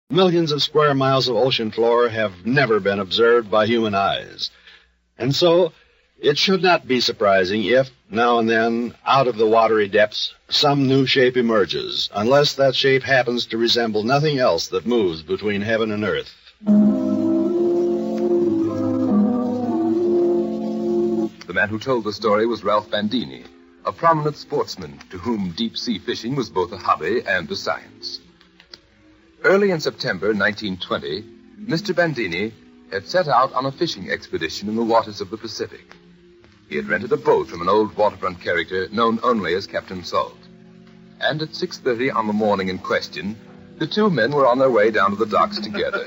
Millions of square miles of ocean floor have never been observed by human eyes. And so, it should not be surprising if, now and then, out of the watery depths, some new shape emerges, unless that shape happens to resemble nothing else that moves between heaven and earth. The man who told the story was Ralph Bandini, a prominent sportsman to whom deep-sea fishing was both a hobby and a science. Early in September 1920, Mr. Bandini had set out on a fishing expedition in the waters of the Pacific. He had rented a boat from an old waterfront character known only as Captain Salt. And at 6:30 on the morning in question, the two men were on their way down to the docks together.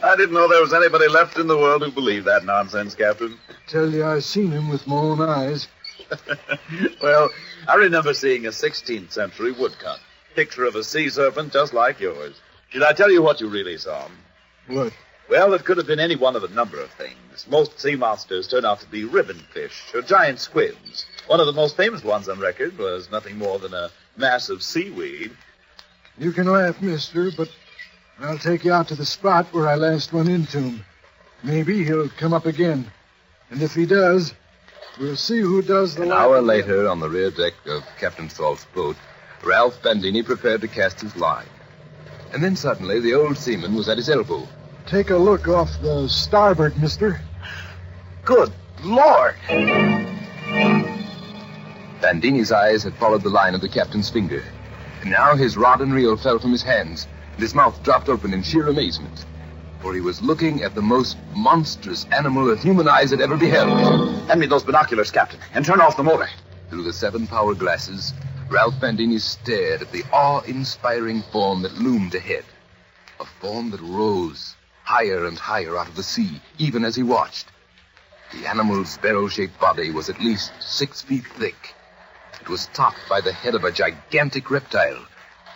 I didn't know there was anybody left in the world who believed that nonsense, Captain. Tell you, I've seen him with my own eyes. Well, I remember seeing a 16th century woodcut. Picture of a sea serpent just like yours. Should I tell you what you really saw? What? Well, it could have been any one of a number of things. Most sea monsters turn out to be ribbon fish or giant squids. One of the most famous ones on record was nothing more than a mass of seaweed. You can laugh, mister, but I'll take you out to the spot where I last went into him. Maybe he'll come up again. And if he does, we'll see who does the An hour later, on the rear deck of Captain Salt's boat, Ralph Bandini prepared to cast his line. And then suddenly, the old seaman was at his elbow. Take a look off the starboard, mister. Good Lord! Bandini's eyes had followed the line of the captain's finger. And now his rod and reel fell from his hands, and his mouth dropped open in sheer amazement. For he was looking at the most monstrous animal that human eyes had ever beheld. Hand me those binoculars, Captain, and turn off the motor. Through the 7 power glasses, Ralph Bandini stared at the awe-inspiring form that loomed ahead. A form that rose higher and higher out of the sea, even as he watched. The animal's barrel-shaped body was at least 6 feet thick. It was topped by the head of a gigantic reptile,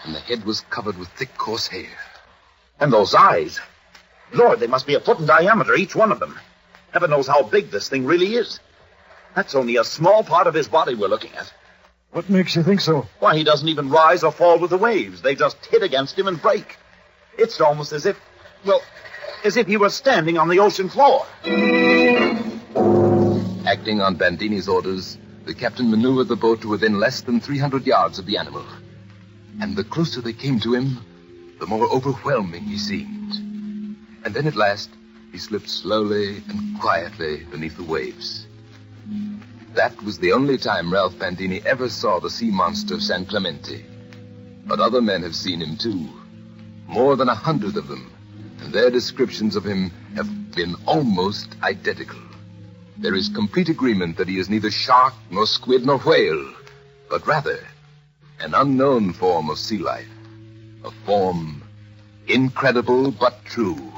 and the head was covered with thick, coarse hair. And those eyes. Lord, they must be a foot in diameter, each one of them. Heaven knows how big this thing really is. That's only a small part of his body we're looking at. What makes you think so? Why, he doesn't even rise or fall with the waves. They just hit against him and break. It's almost as if he were standing on the ocean floor. Acting on Bandini's orders, the captain maneuvered the boat to within less than 300 yards of the animal. And the closer they came to him, the more overwhelming he seemed. And then at last, he slipped slowly and quietly beneath the waves. That was the only time Ralph Bandini ever saw the sea monster San Clemente. But other men have seen him too. More than 100 of them. And their descriptions of him have been almost identical. There is complete agreement that he is neither shark, nor squid, nor whale, but rather an unknown form of sea life. A form incredible but true.